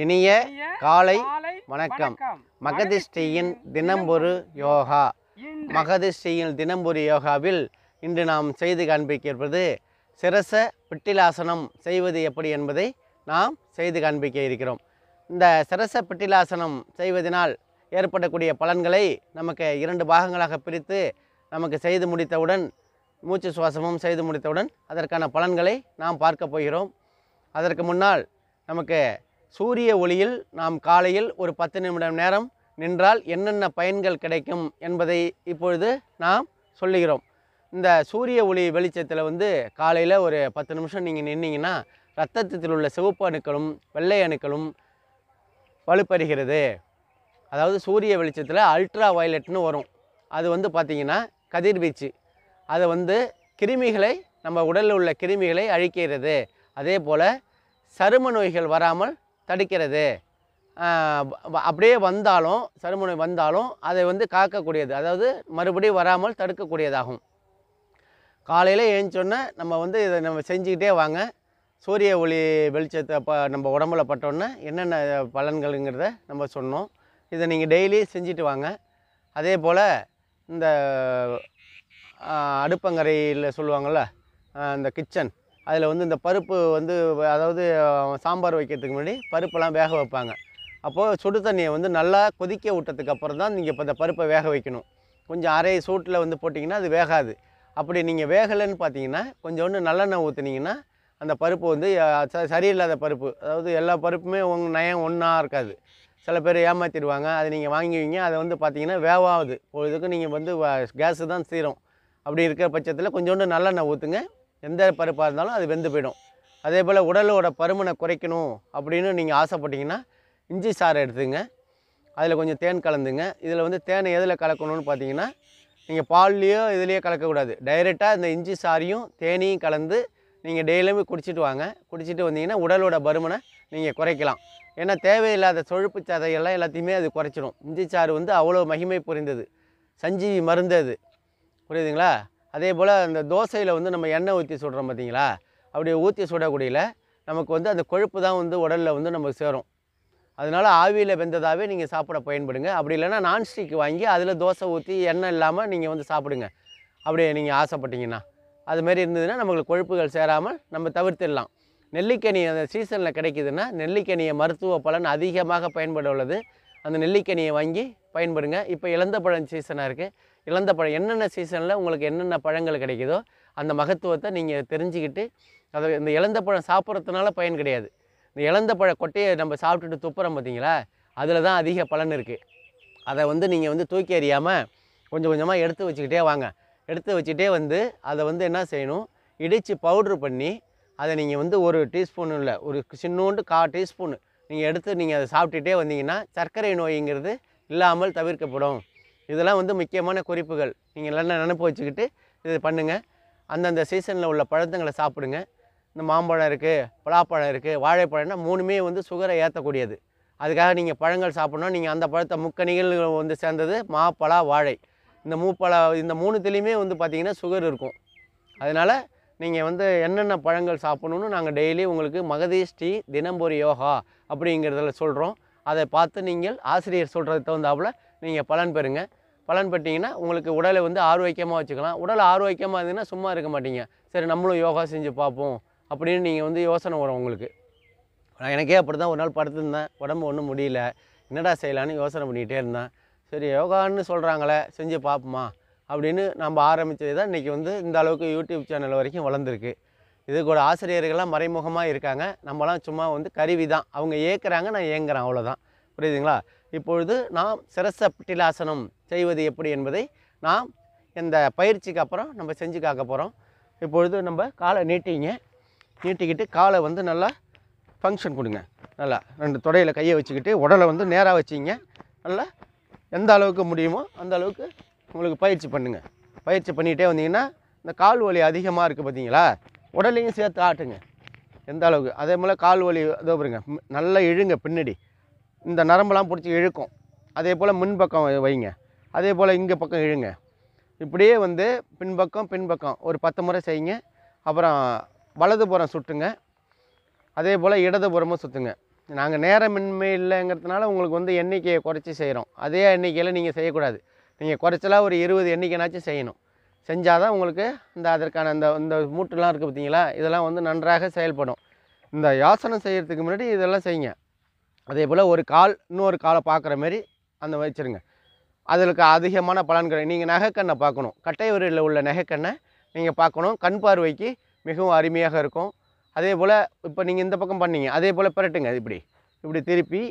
இனிய காலை வணக்கம். மகதிஷ்டியின் தினம்பொரு யோகா. மகதிஷ்டியின் தினம்பொரு யோகாவில் இன்று நாம் செய்து காண்பிக்கிறது சிரச பிட்டிலாசனம் செய்வது எப்படி என்பதை நாம் செய்து காண்பிக்க இருக்கிறோம். இந்த சிரச பிட்டிலாசனம் செய்வதனால் ஏற்படக்கூடிய பலன்களை நமக்கு 2 பாகங்களாக பிரித்து நமக்கு செய்து முடித்தவுடன் மூச்சு சுவாசமும் செய்து முடித்தவுடன் அதற்கான பலன்களை நாம் பார்க்க போகிறோம். அதற்கு முன்னால் நமக்கு சூரிய ஒளியில் நாம் காலையில் ஒரு 10 நிமிடம் நேரம் நின்றால் என்னென்ன பயன்கள் கிடைக்கும் என்பதை இப்பொழுது நாம் சொல்லுகிறோம். இந்த சூரிய ஒளி வெளிச்சத்தில் காலையில் ஒரு 10 நிமிஷம் நீங்கள் நின்னீங்கன்னா இரத்தத்தில் உள்ள சிவப்பு அணுக்களும் வெள்ளை அணுக்களும் வலுப்பெறுகிறது. அதாவது சூரிய வெளிச்சத்தில் அல்ட்ரா வயலட்னு வரும். அது பார்த்திங்கன்னா கதிர்வீச்சு. அது கிருமிகளை நம்ம உடலில் உள்ள கிருமிகளை அழிக்கிறது. அதே போல் சரும நோய்கள் வராமல் தடுக்கிறது. அப்படியே வந்தாலும் சரும நோய் வந்தாலும் அதை காக்கக்கூடியது, அதாவது மறுபடியும் வராமல் தடுக்கக்கூடியதாகும். காலையில் எழுந்தோன்னே நம்ம இதை நம்ம செஞ்சுக்கிட்டே வாங்க. சூரிய ஒளி வெளிச்சத்தை நம்ம உடம்புல பட்டோன்னே என்னென்ன பலன்களுங்கிறத நம்ம சொன்னோம். இதை நீங்கள் டெய்லி செஞ்சுட்டு வாங்க. அதே போல் இந்த அடுப்பங்கரையில் சொல்லுவாங்கள்ல, இந்த கிச்சன், அதில் இந்த பருப்பு அதாவது சாம்பார் வைக்கிறதுக்கு முன்னாடி பருப்பெல்லாம் வேக வைப்பாங்க. அப்போது சுடு தண்ணியை நல்லா கொதிக்க விட்டதுக்கு அப்புறம் தான் நீங்கள் இப்போ இந்த பருப்பை வேக வைக்கணும். கொஞ்சம் அரை சூட்டில் போட்டிங்கன்னா அது வேகாது. அப்படி நீங்கள் வேகலைன்னு பார்த்தீங்கன்னா கொஞ்சோண்டு நல்லெண்ணெய் ஊற்றுனீங்கன்னா அந்த பருப்பு சரியில்லாத பருப்பு, அதாவது எல்லா பருப்புமே நயம் ஒன்றா இருக்காது. சில பேர் ஏமாற்றிடுவாங்க. அதை நீங்கள் வாங்குவீங்க, அதை பார்த்தீங்கன்னா வேவாகுது. பொழுதுக்கு நீங்கள் கேஸு தான் சீரும். அப்படி இருக்கிற பட்சத்தில் கொஞ்சோண்டு நல்லெண்ணெய் ஊற்றுங்க. எந்த பருப்பாக இருந்தாலும் அது வெந்து போயிடும். அதே போல் உடலோட பருமனை குறைக்கணும் அப்படின்னு நீங்கள் ஆசைப்பட்டீங்கன்னா இஞ்சி சாறு எடுத்துங்க. அதில் கொஞ்சம் தேன் கலந்துங்க. இதில் தேனை எதில் கலக்கணும்னு பார்த்தீங்கன்னா நீங்கள் பால்லையோ இதுலேயோ கலக்கக்கூடாது. டைரெக்டாக இந்த இஞ்சி சாறையும் தேனையும் கலந்து நீங்கள் டெய்லியுமே குடிச்சிட்டு வாங்க. குடிச்சிட்டு வந்தீங்கன்னா உடலோட பருமனை நீங்கள் குறைக்கலாம். ஏன்னா தேவையில்லாத கொழுப்பு சதையெல்லாம் எல்லாத்தையுமே அது குறைச்சிடும். இஞ்சி சாறு அவ்வளோ மகிமை புரிந்தது, சஞ்சீவி மருந்து அது. புரியுதுங்களா? அதே போல் அந்த தோசையில் நம்ம எண்ணெய் ஊற்றி சுடுறோம் பார்த்தீங்களா? அப்படி ஊற்றி சுடக்கூடியல நமக்கு அந்த கொழுப்பு தான் உடலில் நமக்கு சேரும். அதனால் ஆவியில் வெந்ததாகவே நீங்கள் சாப்பிட பயன்படுங்க. அப்படி இல்லைன்னா நான்ஸ்டிக் வாங்கி அதில் தோசை ஊற்றி எண்ணெய் இல்லாமல் நீங்கள் சாப்பிடுங்க. அப்படியே நீங்கள் ஆசைப்பட்டீங்கன்னா. அதுமாரி இருந்ததுன்னா நமக்கு கொழுப்புகள் சேராமல் நம்ம தவிர்த்திடலாம். நெல்லிக்கனி அந்த சீசனில் கிடைக்குதுன்னா நெல்லிக்கனியை மருத்துவ பலன் அதிகமாக பயன்பட உள்ளது. அந்த நெல்லிக்கனியை வாங்கி பயன்படுங்க. இப்போ இலந்த பழம் சீசனாக இருக்குது. இலந்த பழம் என்னென்ன சீசனில் உங்களுக்கு என்னென்ன பழங்கள் கிடைக்குதோ அந்த மகத்துவத்தை நீங்கள் தெரிஞ்சுக்கிட்டு அதை இந்த இலந்த பழம் சாப்பிட்றதுனால பயன் கிடையாது. இந்த இலந்த பழ கொட்டையை நம்ம சாப்பிட்டுட்டு துப்புறோம் பார்த்தீங்களா, அதில் தான் அதிக பலன் இருக்குது. அதை நீங்கள் தூக்கி எறியாமல் கொஞ்சம் கொஞ்சமாக எடுத்து வச்சுக்கிட்டே வாங்க. எடுத்து வச்சுட்டே அதை என்ன செய்யணும், இடித்து பவுட்ரு பண்ணி அதை நீங்கள் ஒரு டீஸ்பூன் இல்லை, ஒரு சின்னோண்டு 1/4 டீஸ்பூனு நீங்கள் எடுத்து நீங்கள் அதை சாப்பிட்டுட்டே வந்தீங்கன்னா சர்க்கரை நோய்ங்கிறது இல்லாமல் தவிர்க்கப்படும். இதெல்லாம் முக்கியமான குறிப்புகள். நீங்கள் எல்லாம் நினைப்பு வச்சுக்கிட்டு இது பண்ணுங்கள். அந்தந்த சீசனில் உள்ள பழத்துங்களை சாப்பிடுங்க. இந்த மாம்பழம் இருக்குது, பலாப்பழம் இருக்குது, வாழைப்பழம்னா 3மே சுகரை ஏற்றக்கூடியது. அதுக்காக நீங்கள் பழங்கள் சாப்பிட்ணும். நீங்கள் அந்த பழத்தை முக்கணிகள் சேர்ந்தது மா, பலா, வாழை. இந்த இந்த 3துலேயுமே பார்த்திங்கன்னா சுகர் இருக்கும். அதனால் நீங்கள் என்னென்ன பழங்கள் சாப்பிட்ணுன்னு நாங்கள் டெய்லி உங்களுக்கு மகதிஷ்டி தினம்பொரு யோகா அப்படிங்கிறதுல சொல்கிறோம். அதை பார்த்து நீங்கள் ஆசிரியர் சொல்கிறது தகுந்தாப்புல நீங்கள் பலன் பெறுங்க. பலன் பெற்றீங்கன்னா உங்களுக்கு உடலை ஆரோக்கியமாக வச்சுக்கலாம். உடல் ஆரோக்கியமாக இருந்ததுன்னா சும்மா இருக்க மாட்டீங்க. சரி நம்மளும் யோகா செஞ்சு பார்ப்போம் அப்படின்னு நீங்கள் யோசனை வரும் உங்களுக்கு. எனக்கே அப்படி தான் ஒரு நாள் படுத்துருந்தேன். உடம்பு ஒன்றும் முடியல, என்னடா செய்யலான்னு யோசனை பண்ணிகிட்டே இருந்தேன். சரி யோகான்னு சொல்கிறாங்களே செஞ்சு பார்ப்போமா அப்படின்னு நம்ம ஆரம்பித்தது தான் இன்றைக்கி இந்த அளவுக்கு யூடியூப் சேனல் வரைக்கும் வளர்ந்துருக்கு. இதுக்கு ஒரு ஆசிரியர்கள்லாம் மறைமுகமாக இருக்காங்க. நம்மலாம் சும்மா கருவி தான். அவங்க ஏற்கிறாங்க, நான் ஏங்குறேன், அவ்வளோதான். புரியுதுங்களா? இப்பொழுது நாம் சிரச பிட்டிலாசனம் செய்வது எப்படி என்பதை நாம் இந்த பயிற்சிக்கு அப்புறம் நம்ம செஞ்சு காக்க போகிறோம். இப்பொழுது நம்ம காலை நீட்டிக்கிட்டு காலை நல்லா ஃபங்க்ஷன் கொடுங்க. நல்லா 2 தொடையில் கையை வச்சுக்கிட்டு உடலை நேராக வச்சிங்க. நல்லா எந்த அளவுக்கு முடியுமோ அந்த அளவுக்கு உங்களுக்கு பயிற்சி பண்ணுங்கள். பயிற்சி பண்ணிகிட்டே வந்தீங்கன்னா இந்த கால் வலி அதிகமாக இருக்குது பார்த்தீங்களா, உடலையும் சேர்த்து ஆட்டுங்க எந்த அளவுக்கு. அதே போல் கால் வலி இதோ பாருங்க, நல்லா இழுங்க பின்னாடி. இந்த நரம்பெல்லாம் பிடிச்சி இழுக்கும். அதே போல் முன்பக்கம் வைங்க. அதே போல் இங்கே பக்கம் இழுங்க. இப்படியே பின்பக்கம் ஒரு 10 முறை செய்யுங்க. அப்புறம் வலதுபுறம் சுட்டுங்க. அதே போல் இடதுபுறமும் சுற்றுங்க. நாங்கள் நேரமின்மை இல்லைங்கிறதுனால உங்களுக்கு வந்து எண்ணிக்கையை குறைச்சி செய்கிறோம். அதே எண்ணிக்கையில் நீங்கள் செய்யக்கூடாது. நீங்கள் குறைச்சலாக ஒரு 20 எண்ணிக்கைனாச்சும் செய்யணும். செஞ்சால் தான் உங்களுக்கு அதற்கான இந்த மூட்டுலாம் இருக்குது பார்த்தீங்களா, இதெல்லாம் வந்து நன்றாக செயல்படும். இந்த ஆசனம் செய்கிறதுக்கு முன்னாடி இதெல்லாம் செய்யுங்க. அதே போல் ஒரு கால் இன்னொரு காலை பார்க்குற மாரி அந்த வச்சுருங்க. அதுக்கு அதிகமான பலன்கள் நீங்கள் நகைக்கண்ணை பார்க்கணும். கட்டை விரலில் உள்ள நகைக்கண்ணை நீங்கள் பார்க்கணும். கண் பார்வைக்கு மிகவும் அருமையாக இருக்கும். அதே போல் இப்போ நீங்கள் இந்த பக்கம் பண்ணீங்க, அதே போல் பிரட்டுங்க. இப்படி திருப்பி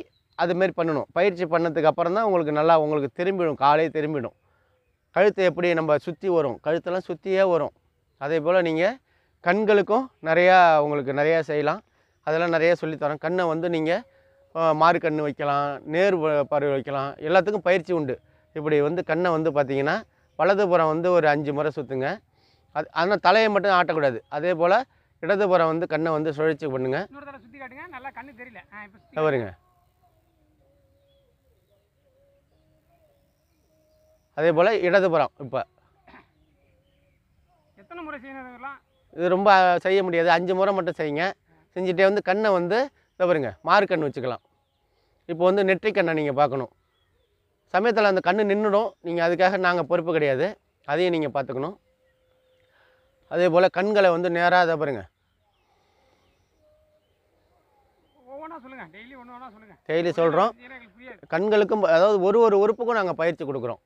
அதுமாரி பண்ணணும். பயிற்சி பண்ணதுக்கு அப்புறம் தான் உங்களுக்கு திரும்பிடும், காலே திரும்பிடும். கழுத்து எப்படி நம்ம சுற்றி வரும், கழுத்தெல்லாம் சுற்றியே வரும். அதே போல் நீங்கள் கண்களுக்கும் உங்களுக்கு நிறையா செய்யலாம். அதெல்லாம் நிறையா சொல்லித்தரோம். கண்ணை வந்து நீங்கள் மாறு கண் வைக்கலாம், நேர் பார்வை வைக்கலாம், எல்லாத்துக்கும் பயிற்சி உண்டு. இப்படி வந்து கண்ணை வந்து பார்த்திங்கன்னா வலதுபுறம் வந்து ஒரு 5 முறை சுற்றுங்க. ஆனால் தலையை மட்டும் ஆட்டக்கூடாது. அதே போல் இடதுபுறம் வந்து கண்ணை வந்து சுழற்சி பண்ணுங்க. சுற்றி காட்டுங்க, நல்லா கண்ணு தெரியல. வருங்க. அதே போல் இடதுபுறம் இப்போ எத்தனை முறை செய்யணும்? இது ரொம்ப செய்ய முடியாது, 5 முறை மட்டும் செய்யுங்க. செஞ்சுட்டே வந்து கண்ணை வந்து வருங்க மாறு கண் வச்சுக்கலாம். இப்போ வந்து நெற்றிக் கண்ணை நீங்கள் பார்க்கணும். சமயத்தில் அந்த கண்ணு நின்றுடும். நீங்கள் அதுக்காக நாங்கள் பொறுப்பு கிடையாது, அதையும் நீங்கள் பார்த்துக்கணும். அதே போல் கண்களை வந்து நேராக பாருங்க. டெய்லி சொல்கிறோம். கண்களுக்கும் அதாவது ஒரு உறுப்புக்கும் நாங்கள் பயிற்சி கொடுக்குறோம்.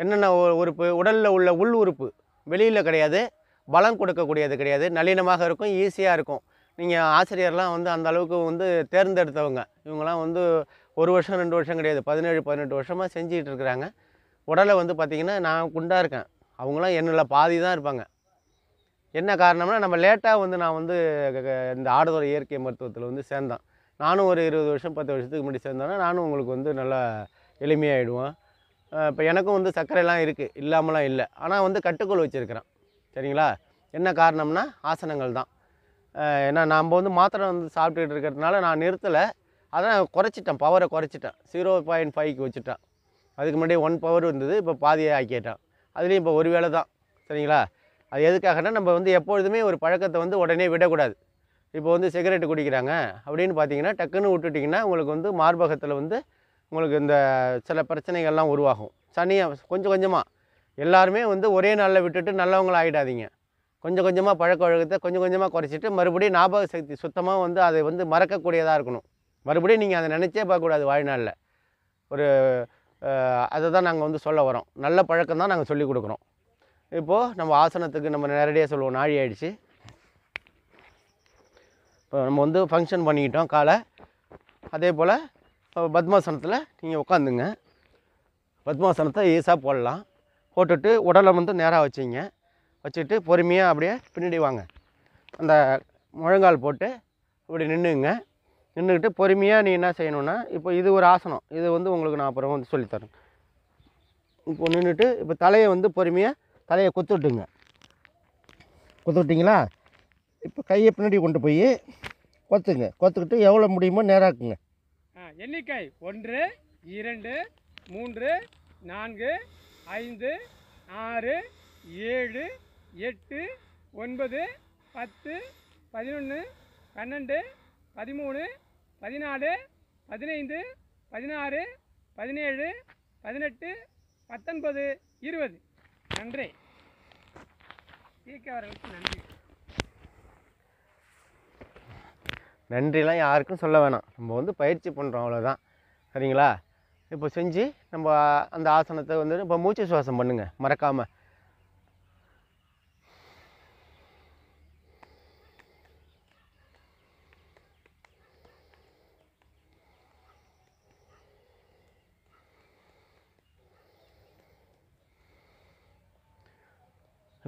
என்னென்ன உறுப்பு? உடலில் உள்ள உள் உறுப்பு, வெளியில் கிடையாது, பலம் கொடுக்கக்கூடியது கிடையாது, நளினமாக இருக்கும், ஈஸியாக இருக்கும். நீங்கள் ஆசிரியர்லாம் வந்து அந்த அளவுக்கு வந்து தேர்ந்தெடுத்தவங்க. இவங்கெல்லாம் வந்து 1 வருஷம் 2 வருஷம் கிடையாது, 17-18 வருஷமாக செஞ்சுக்கிட்டு இருக்கிறாங்க. உடலை வந்து பார்த்திங்கன்னா நான் குண்டாக இருக்கேன், அவங்களாம் என்னில் பாதி தான் இருப்பாங்க. என்ன காரணம்னா நம்ம லேட்டாக வந்து நான் வந்து இந்த ஆடதோர இயற்கை மருத்துவத்தில் வந்து சேர்ந்தேன். நானும் ஒரு 20 வருஷம் 10 வருஷத்துக்கு முன்னாடி சேர்ந்தேன்னா நானும் உங்களுக்கு வந்து நல்லா எளிமையாகிடுவேன். இப்போ எனக்கும் வந்து சர்க்கரைலாம் இருக்குது, இல்லாமலாம் இல்லை. ஆனால் வந்து கட்டுக்கோள் வச்சுருக்கிறேன். சரிங்களா? என்ன காரணம்னா ஆசனங்கள் தான். ஏன்னா நாம் வந்து மாத்திரை வந்து சாப்பிட்டுக்கிட்டு இருக்கிறதுனால நான் நிறுத்தலை, அதான் குறைச்சிட்டேன், பவரை குறைச்சிட்டேன். 0.5க்கு வச்சுட்டேன். அதுக்கு முன்னாடி 1 பவர் இருந்தது, இப்போ பாதியே ஆக்கிட்டேன். அதுலேயும் இப்போ ஒரு வேளை தான். சரிங்களா? அது எதுக்காகனா நம்ம வந்து எப்பொழுதுமே ஒரு பழக்கத்தை வந்து உடனே விடக்கூடாது. இப்போ வந்து சிகரெட்டு குடிக்கிறாங்க அப்படின்னு பார்த்தீங்கன்னா டக்குன்னு விட்டுட்டிங்கன்னா உங்களுக்கு வந்து மார்பகத்தில் வந்து உங்களுக்கு இந்த சில பிரச்சனைகள்லாம் உருவாகும். சனியாக கொஞ்சம் கொஞ்சமாக எல்லாருமே வந்து ஒரே நாளில் விட்டுட்டு நல்லவங்கள ஆகிடாதீங்க. கொஞ்சம் கொஞ்சமாக பழக்க வழக்கத்தை கொஞ்சம் கொஞ்சமாக குறைச்சிட்டு மறுபடியும் ஞாபக சக்தி சுத்தமாக வந்து அதை வந்து மறக்கக்கூடியதாக இருக்கணும். மறுபடியும் நீங்கள் அதை நினச்சே பார்க்கக்கூடாது வாழ்நாளில். அதை தான் நாங்கள் வந்து சொல்ல வரோம். நல்ல பழக்கம் தான் நாங்கள் சொல்லிக் கொடுக்குறோம். இப்போது நம்ம ஆசனத்துக்கு நம்ம நேரடியாக சொல்லுவோம், நாழி ஆகிடுச்சு. இப்போ நம்ம வந்து ஃபங்க்ஷன் பண்ணிக்கிட்டோம் காலை. அதே போல் பத்மாசனத்தில் நீங்கள் உட்காந்துங்க. பத்மாசனத்தை ஈஸாக போடலாம். போட்டுட்டு உடலை வந்து நேராக வச்சிங்க. வச்சுட்டு பொறுமையாக அப்படியே பின்னாடி வாங்க. அந்த முழங்கால் போட்டு இப்படி நின்றுங்க. நின்றுக்கிட்டு பொறுமையாக நீ என்ன செய்யணுன்னா, இப்போ இது ஒரு ஆசனம், இது வந்து உங்களுக்கு நான் அப்புறம் வந்து சொல்லித்தரேன். இப்போ நின்றுட்டு இப்போ தலையை வந்து பொறுமையாக தலையை குத்துட்டுங்க. குத்துட்டிங்களா? இப்போ கையை பின்னாடி கொண்டு போய் கொத்துங்க. கொத்துக்கிட்டு எவ்வளோ முடியுமோ நேராக்குங்க. எண்ணிக்கை 1 2 3 4 5 6 7 8 9 10 11 12 13 14 15 16 17 18 19 20. நன்றி. அவர்களுக்கு நன்றி. நன்றிலாம் யாருக்கும் சொல்ல வேணாம். நம்ம வந்து பயிற்சி பண்ணுறோம், அவ்வளோதான். சரிங்களா? இப்போ செஞ்சு நம்ம அந்த ஆசனத்தை வந்து இப்போ மூச்சு சுவாசம் பண்ணுங்கள் மறக்காமல்.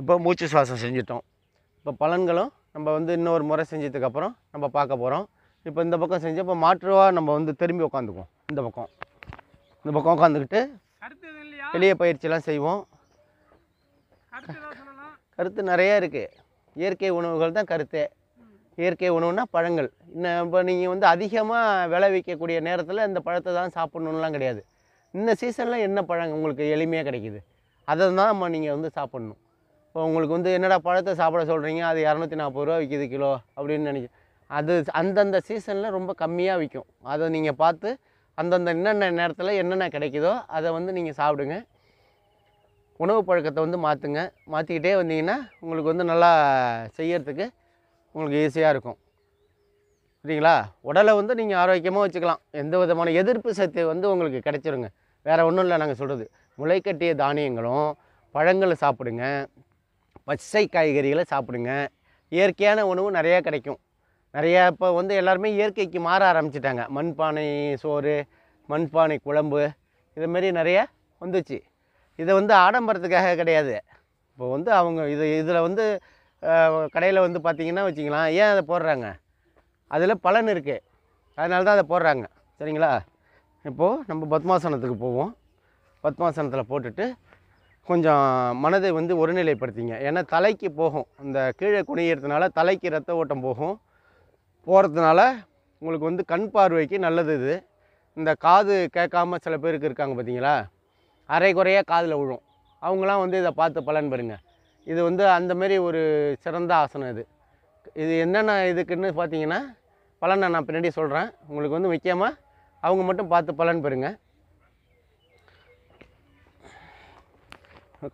இப்போ மூச்சு சுவாசம் செஞ்சிட்டோம். இப்போ பலன்களும் நம்ம வந்து இன்னொரு முறை செஞ்சதுக்கப்புறம் நம்ம பார்க்க போகிறோம். இப்போ இந்த பக்கம் செஞ்சு இப்போ மாற்றுவாக நம்ம வந்து திரும்பி உட்காந்துக்குவோம். இந்த பக்கம் உட்காந்துக்கிட்டு எளிய பயிற்சியெல்லாம் செய்வோம். கருத்து நிறையா இருக்குது. இயற்கை உணவுகள் தான் கருத்தே. இயற்கை உணவுனா பழங்கள். இன்னும் இப்போ நீங்கள் வந்து அதிகமாக விளைவிக்கக்கூடிய நேரத்தில் இந்த பழத்தை தான் சாப்பிட்ணுன்னுலாம் கிடையாது. இந்த சீசனில் என்ன பழம் உங்களுக்கு எளிமையாக கிடைக்கிது, அதை தான் நம்ம நீங்கள் வந்து சாப்பிட்ணும். இப்போ உங்களுக்கு வந்து என்னடா பழத்தை சாப்பிட சொல்கிறீங்க, அது 240 ரூபா விற்கிது கிலோ அப்படின்னு அது அந்தந்த சீசனில் ரொம்ப கம்மியாக விற்கும். அதை நீங்கள் பார்த்து அந்தந்த என்னென்ன நேரத்தில் என்னென்ன கிடைக்குதோ அதை வந்து நீங்கள் சாப்பிடுங்க. உணவு பழக்கத்தை வந்து மாற்றுங்க. மாற்றிக்கிட்டே வந்தீங்கன்னா உங்களுக்கு வந்து நல்லா செய்யறதுக்கு உங்களுக்கு ஈஸியாக இருக்கும். சரிங்களா? உடலை வந்து நீங்கள் ஆரோக்கியமாக வச்சுக்கலாம். எந்த விதமான எதிர்ப்பு சக்தி வந்து உங்களுக்கு கிடைச்சிருங்க. வேறு ஒன்றும் இல்லை நாங்கள் சொல்கிறது. முளைக்கட்டிய தானியங்களும் பழங்களை சாப்பிடுங்க, பச்சை காய்கறிகளை சாப்பிடுங்க. இயற்கையான உணவு நிறையா கிடைக்கும். நிறையா இப்போ வந்து எல்லாருமே இயற்கைக்கு மாற ஆரம்பிச்சிட்டாங்க. மண்பானை சோறு, மண்பானை குழம்பு, இதுமாரி நிறையா வந்துச்சு. இதை வந்து ஆடம்பரத்துக்காக கிடையாது. இப்போ வந்து அவங்க இதில் வந்து கடையில் வந்து பார்த்திங்கன்னா வச்சிங்களேன், ஏன் அதை போடுறாங்க? அதில் பலன் இருக்குது, அதனால தான் அதை போடுறாங்க. சரிங்களா? இப்போது நம்ம பத்மாசனத்துக்கு போவோம். பத்மாசனத்தில் போட்டுட்டு கொஞ்சம் மனதை வந்து ஒருநிலைப்படுத்திங்க. ஏன்னா தலைக்கு போகும், இந்த கீழே குனியறதுனால தலைக்கு ரத்த ஓட்டம் போகிறதுனால உங்களுக்கு வந்து கண் பார்வைக்கு நல்லது இது. இந்த காது கேட்காம சில பேருக்கு இருக்காங்க பார்த்தீங்களா, அரை குறையாக காதில் விழும். அவங்களாம் வந்து இதை பார்த்து பலன் பெறுங்க. இது வந்து அந்தமாரி ஒரு சிறந்த ஆசனம் இது. இது என்னென்ன இதுக்குன்னு பார்த்தீங்கன்னா பலனை நான் பின்னாடி சொல்கிறேன். உங்களுக்கு வந்து முக்கியமாக அவங்க மட்டும் பார்த்து பலன் பெறுங்க.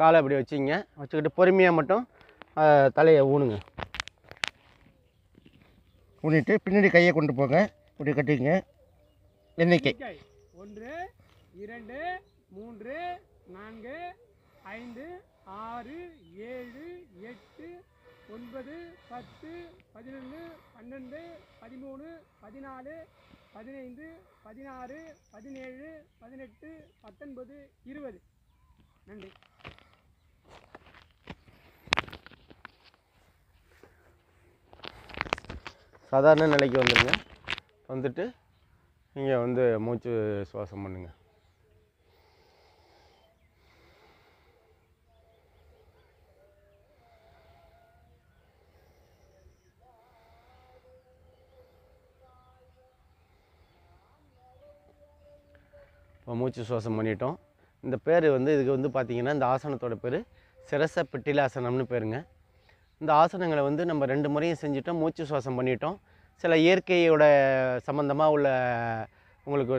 காலை அப்படி வச்சிங்க, வச்சுக்கிட்டு பொறுமையாக மட்டும் தலையை ஊனுங்க. ஊனிட்டு பின்னாடி கையை கொண்டு போங்க, இப்படி கட்டிங்க. எண்ணிக்கை 1 2 3 4 5 6 7 8 9 10 11 12 13 14 15 16 17 18 19 20. நன்றி. சாதாரண நிலைக்கு வந்துடுங்க. வந்துட்டு நீங்கள் வந்து மூச்சு சுவாசம் பண்ணுங்க. இப்போ மூச்சு சுவாசம் பண்ணிட்டோம். இந்த பேர் வந்து இதுக்கு வந்து பார்த்திங்கன்னா இந்த ஆசனத்தோட பேர் சிரச பிட்டிலாசனம்னு பேருங்க. இந்த ஆசனங்களை வந்து நம்ம 2 முறையும் செஞ்சிட்டோம், மூச்சு சுவாசம் பண்ணிட்டோம். சில இயற்கையோட சம்மந்தமாக உள்ள உங்களுக்கு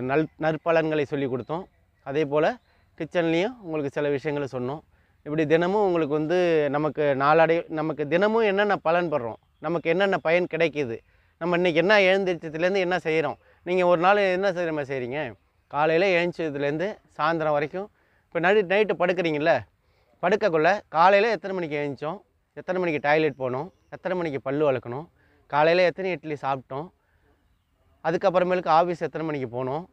நற்பலன்களை சொல்லி கொடுத்தோம். அதே போல் கிச்சன்லேயும் உங்களுக்கு சில விஷயங்களை சொன்னோம். இப்படி தினமும் உங்களுக்கு வந்து நமக்கு தினமும் என்னென்ன பலன் பெறுறோம், நமக்கு என்னென்ன பயன் கிடைக்கிது, நம்ம இன்றைக்கி என்ன எழுந்திரிச்சதுலேருந்து என்ன செய்கிறோம். நீங்கள் ஒரு நாள் என்ன செய்கிறீங்க, காலையில் எழுந்ததுலேருந்து சாயந்தரம் வரைக்கும். இப்போ நைட்டு படுக்கிறீங்கள, படுக்கக்குள்ள காலையில் எத்தனை மணிக்கு எழுந்திரிச்சோம், எத்தனை மணிக்கு டாய்லெட் போனோம், எத்தனை மணிக்கு பல் வளர்க்கணும், காலையில் எத்தனை இட்லி சாப்பிட்டோம், அதுக்கப்புறமேலுக்கு ஆஃபீஸ் எத்தனை மணிக்கு போனோம்,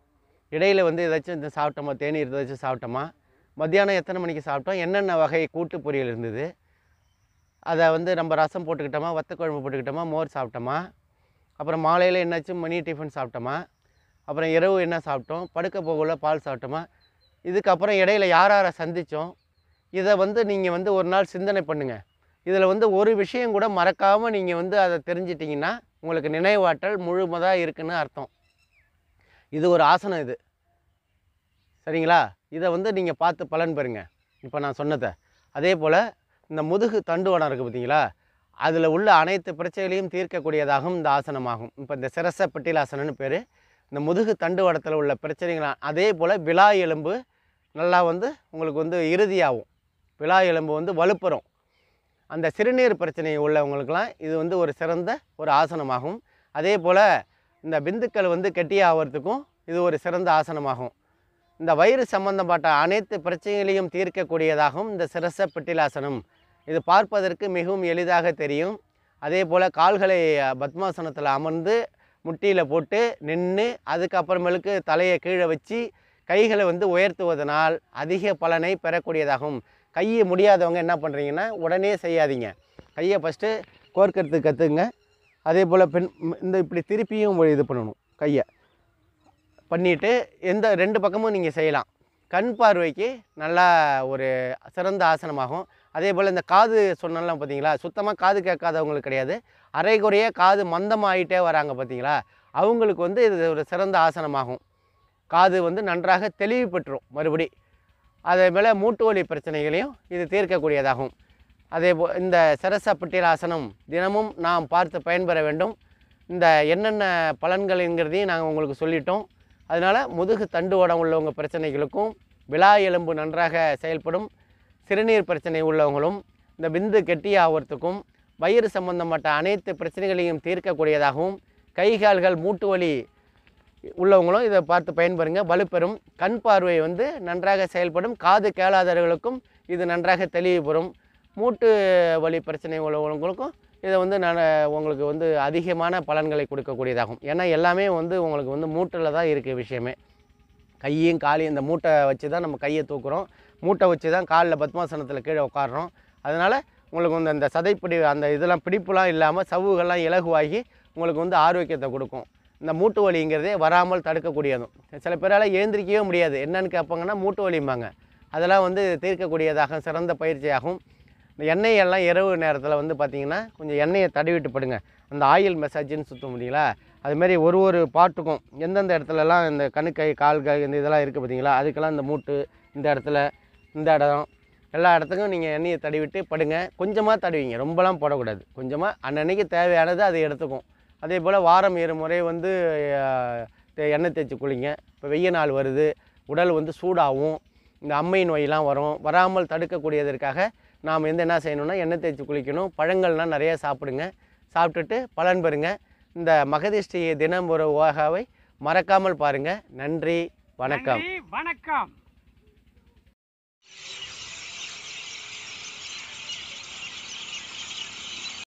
இடையில் வந்து ஏதாச்சும் இந்த சாப்பிட்டோமா, தேநீர் ஏதாச்சும் சாப்பிட்டோமா, மத்தியானம் எத்தனை மணிக்கு சாப்பிட்டோம், என்னென்ன வகை கூட்டு பொரியல் இருந்தது, அதை வந்து நம்ம ரசம் போட்டுக்கிட்டோமா, வத்த குழம்பு போட்டுக்கிட்டோமா, மோர் சாப்பிட்டோமா, அப்புறம் மாலையில் என்னாச்சும் மணி டிஃபன் சாப்பிட்டோமா, அப்புறம் இரவு என்ன சாப்பிட்டோம், படுக்க போகல பால் சாப்பிட்டோமா, இதுக்கப்புறம் இடையில் யாரை சந்தித்தோம், இதை வந்து நீங்கள் வந்து ஒரு நாள் சிந்தனை பண்ணுங்கள். இதில் வந்து ஒரு விஷயம் கூட மறக்காமல் நீங்கள் வந்து அதை தெரிஞ்சிட்டிங்கன்னா உங்களுக்கு நினைவாற்றல் முழுமதாக இருக்குன்னு அர்த்தம். இது ஒரு ஆசனம் இது. சரிங்களா? இதை வந்து நீங்கள் பார்த்து பலன் பெறுங்க இப்போ நான் சொன்னதை. அதே போல் இந்த முதுகு தண்டுவடம் இருக்குது பார்த்தீங்களா, அதில் உள்ள அனைத்து பிரச்சனைகளையும் தீர்க்கக்கூடியதாகவும் இந்த ஆசனமாகும். இப்போ இந்த சிரச பிட்டிலாசனம்னு பேர். இந்த முதுகு தண்டுவடத்தில் உள்ள பிரச்சனைகள், அதே போல் விலா எலும்பு நல்லா வந்து உங்களுக்கு வந்து இறுதியாகும். விலா எலும்பு வந்து வலுப்பெறும். அந்த சிறுநீர் பிரச்சனை உள்ளவங்களுக்கெல்லாம் இது வந்து ஒரு சிறந்த ஒரு ஆசனமாகும். அதே போல் இந்த பிந்துக்கள் வந்து கெட்டியாகிறதுக்கும் இது ஒரு சிறந்த ஆசனமாகும். இந்த வயிறு சம்பந்தப்பட்ட அனைத்து பிரச்சனைகளையும் தீர்க்கக்கூடியதாகவும் இந்த சிரச பிட்டிலாசனம். இது பார்ப்பதற்கு மிகவும் எளிதாக தெரியும். அதே போல் கால்களை பத்மாசனத்தில் அமர்ந்து முட்டியில் போட்டு நின்று அதுக்கப்புறமேலுக்கு தலையை கீழே வச்சு கைகளை வந்து உயர்த்துவதனால் அதிக பலனை பெறக்கூடியதாகும். கையை முடியாதவங்க என்ன பண்ணுறீங்கன்னா உடனே செய்யாதீங்க. கையை ஃபஸ்ட்டு கோர்க்கறதுக்கு கற்றுங்க. அதே போல் இந்த இப்படி திருப்பியும் இது பண்ணணும். கையை பண்ணிவிட்டு 2 பக்கமும் நீங்கள் செய்யலாம். கண் பார்வைக்கு நல்லா ஒரு சிறந்த ஆசனமாகும். அதே போல் இந்த காது சொன்னலாம் பார்த்தீங்களா, சுத்தமாக காது கேட்காதவங்களுக்கு கிடையாது, அரைகுறையாக காது மந்தமாகிட்டே வராங்க பார்த்தீங்களா, அவங்களுக்கு வந்து இது ஒரு சிறந்த ஆசனமாகும். காது வந்து நன்றாக தெளிவு பெற்றுரும் மறுபடி. அதே போல் மூட்டு வலி பிரச்சனைகளையும் இது தீர்க்கக்கூடியதாகும். அதே இந்த சிரச பிட்டிலாசனம் தினமும் நாம் பார்த்து பயன்பெற வேண்டும். இந்த என்னென்ன பலன்கள்ங்கிறதையும் நாங்கள் உங்களுக்கு சொல்லிட்டோம். அதனால் முதுகு தண்டுவடம் உள்ளவங்க பிரச்சனைகளுக்கும், விலா எலும்பு நன்றாக செயல்படும் சிறுநீர் பிரச்சனை உள்ளவங்களும், இந்த விந்து கெட்டியாகிறதுக்கும், வயிறு சம்பந்தப்பட்ட அனைத்து பிரச்சனைகளையும் தீர்க்கக்கூடியதாகவும், கை கால்கள் மூட்டு வலி உள்ளவங்களும் இதை பார்த்து பயன்பெறுங்க. வலுப்பெறும். கண் பார்வை வந்து நன்றாக செயல்படும். காது கேளாதவர்களுக்கும் இது நன்றாக தெளிவு பெறும். மூட்டு வலி பிரச்சனை உள்ளவங்களுக்கும் இதை வந்து உங்களுக்கு வந்து அதிகமான பலன்களை கொடுக்கக்கூடியதாகும். ஏன்னா எல்லாமே வந்து உங்களுக்கு வந்து மூட்டில் தான் இருக்குது விஷயமே. கையும் காலையும் இந்த மூட்டை வச்சு தான் நம்ம கையை தூக்குறோம். மூட்டை வச்சு தான் காலில் பத்மாசனத்தில் கீழே உட்காடுறோம். அதனால் உங்களுக்கு வந்து அந்த சதைப்பிடி அந்த இதெல்லாம் பிடிப்புலாம் இல்லாமல் சவ்வுகள்லாம் இலகுவாகி உங்களுக்கு வந்து ஆரோக்கியத்தை கொடுக்கும். இந்த மூட்டு வலிங்கிறதே வராமல் தடுக்கக்கூடியதும். சில பேரால் எழுந்திரிக்கவே முடியாது. என்னென்னு கேட்பாங்கன்னா மூட்டு வலிம்பாங்க. அதெல்லாம் வந்து தீர்க்கக்கூடியதாக சிறந்த பயிற்சியாகும். இந்த எண்ணெயெல்லாம் இரவு நேரத்தில் வந்து பார்த்திங்கன்னா கொஞ்சம் எண்ணெயை தடவிட்டு படுங்க. அந்த ஆயில் மெசாஜின்னு சுற்ற முடியுங்களா, அதுமாரி ஒரு பாட்டுக்கும் எந்தெந்த இடத்துலலாம் இந்த கணுக்கை கால்கள் இந்த இதெல்லாம் இருக்குது பார்த்தீங்களா, அதுக்கெல்லாம் இந்த மூட்டு இந்த இடத்துல இந்த இடம் எல்லா இடத்துக்கும் நீங்கள் எண்ணெயை தடவிட்டு படுங்க. கொஞ்சமாக தடவிங்க, ரொம்பலாம் போடக்கூடாது. கொஞ்சமாக அன்னன்னைக்கு தேவையானது அதை எடுத்துக்கும். அதே போல் வாரம் 2 முறை வந்து எண்ணெய் தேய்ச்சி குளிங்க. இப்போ வெய்ய நாள் வருது, உடல் வந்து சூடாகும், இந்த அம்மை நோயெலாம் வராமல் தடுக்கக்கூடியதற்காக நாம் என்ன செய்யணும்னா எண்ணெய் தேய்ச்சி குளிக்கணும். பழங்கள்லாம் நிறையா சாப்பிடுங்க. சாப்பிட்டுட்டு பலன் பெறுங்க. இந்த மகதிஷ்டி தினம் ஒரு ஓகாவை மறக்காமல் பாருங்கள். நன்றி, வணக்கம். வணக்கம்.